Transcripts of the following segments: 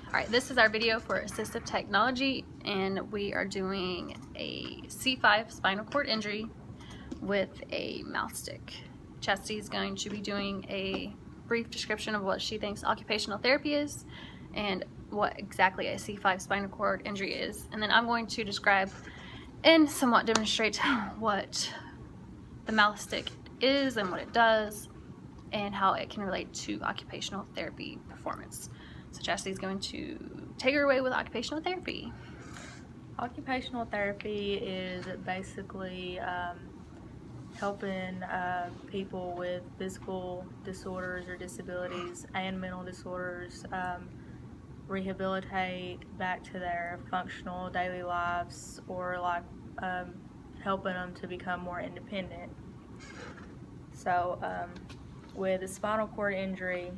Alright, this is our video for assistive technology, and we are doing a C5 spinal cord injury with a mouth stick. Chastity is going to be doing a brief description of what she thinks occupational therapy is and what exactly a C5 spinal cord injury is. And then I'm going to describe and somewhat demonstrate what the mouth stick is and what it does and how it can relate to occupational therapy performance. So Chastity is going to take her away with occupational therapy. Occupational therapy is basically helping people with physical disorders or disabilities and mental disorders rehabilitate back to their functional daily lives, or like helping them to become more independent. So with a spinal cord injury,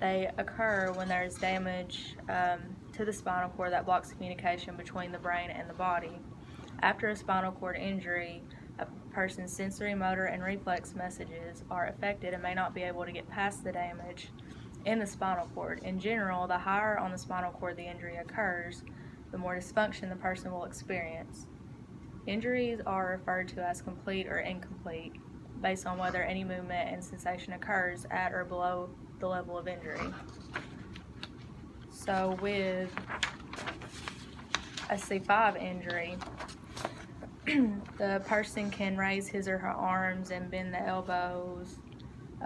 they occur when there's damage to the spinal cord that blocks communication between the brain and the body. After a spinal cord injury, a person's sensory, motor, and reflex messages are affected and may not be able to get past the damage in the spinal cord. In general, the higher on the spinal cord the injury occurs, the more dysfunction the person will experience. Injuries are referred to as complete or incomplete based on whether any movement and sensation occurs at or below the level of injury. So with a C5 injury, the person can raise his or her arms and bend the elbows,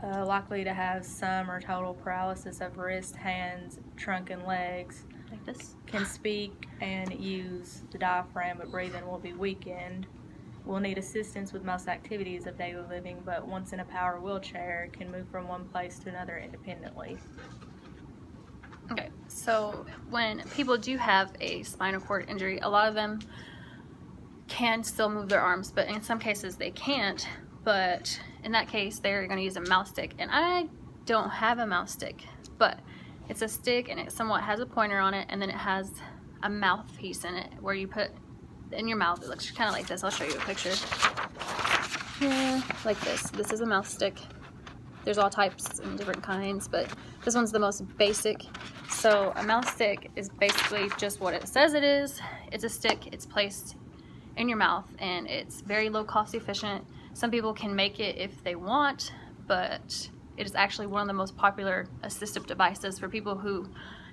likely to have some or total paralysis of wrist, hands, trunk, and legs. Like this. Can speak and use the diaphragm, but breathing will be weakened. Will need assistance with most activities of daily living, but once in a power wheelchair, can move from one place to another independently. Okay, so when people do have a spinal cord injury, a lot of them can still move their arms, but in some cases they can't. But in that case, they're going to use a mouth stick, and I don't have a mouth stick, but it's a stick and it somewhat has a pointer on it, and then it has a mouthpiece in it where you put in your mouth. It looks kind of like this. I'll show you a picture. Yeah, like this. This is a mouth stick. There's all types and different kinds, but this one's the most basic. So a mouth stick is basically just what it says it is. It's a stick. It's placed in your mouth, and it's very low cost efficient. Some people can make it if they want, but it is actually one of the most popular assistive devices for people who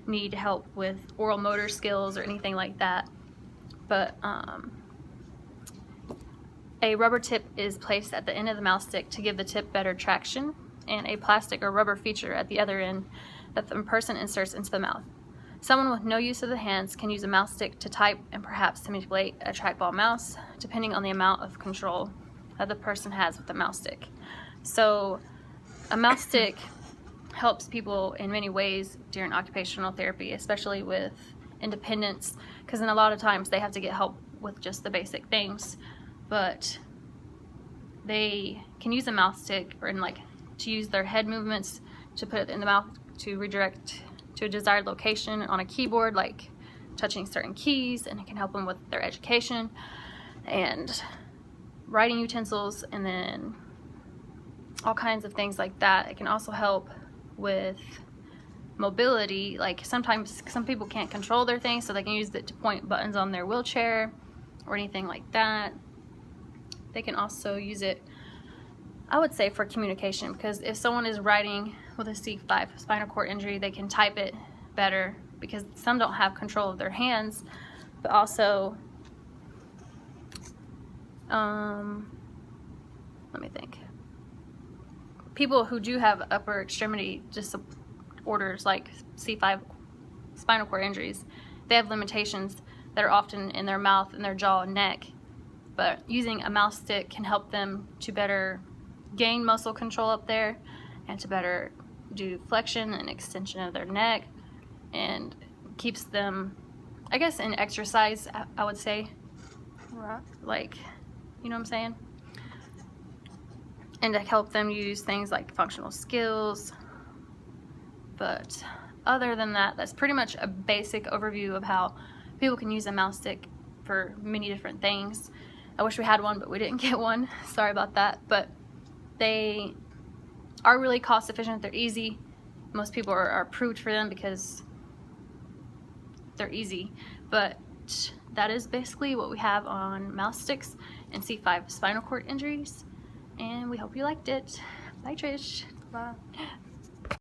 need help with oral motor skills or anything like that. But a rubber tip is placed at the end of the mouth stick to give the tip better traction, and a plastic or rubber feature at the other end that the person inserts into the mouth. Someone with no use of the hands can use a mouth stick to type and perhaps to manipulate a trackball mouse, depending on the amount of control that the person has with the mouse stick. So a mouse stick helps people in many ways during occupational therapy, especially with independence, because in a lot of times they have to get help with just the basic things, but they can use a mouth stick or to use their head movements to put it in the mouth to redirect to a desired location on a keyboard, like touching certain keys, and it can help them with their education and writing utensils, and then all kinds of things like that. It can also help with mobility, like sometimes some people can't control their things, so they can use it to point buttons on their wheelchair or anything like that. They can also use it, I would say, for communication, because if someone is writing with a C5 spinal cord injury, they can type it better, because some don't have control of their hands. But also let me think, people who do have upper extremity disorders like C5 spinal cord injuries, they have limitations that are often in their mouth and their jaw and neck, but using a mouth stick can help them to better gain muscle control up there and to better do flexion and extension of their neck, and keeps them, I guess, in exercise, I would say. Right. Like, you know what I'm saying? And to help them use things like functional skills. But other than that, that's pretty much a basic overview of how people can use a mouse stick for many different things. I wish we had one, but we didn't get one. Sorry about that. But they are really cost efficient. They're easy. Most people are approved for them because they're easy. But that is basically what we have on mouse sticks and C5 spinal cord injuries, and we hope you liked it. Bye, Trish. Bye.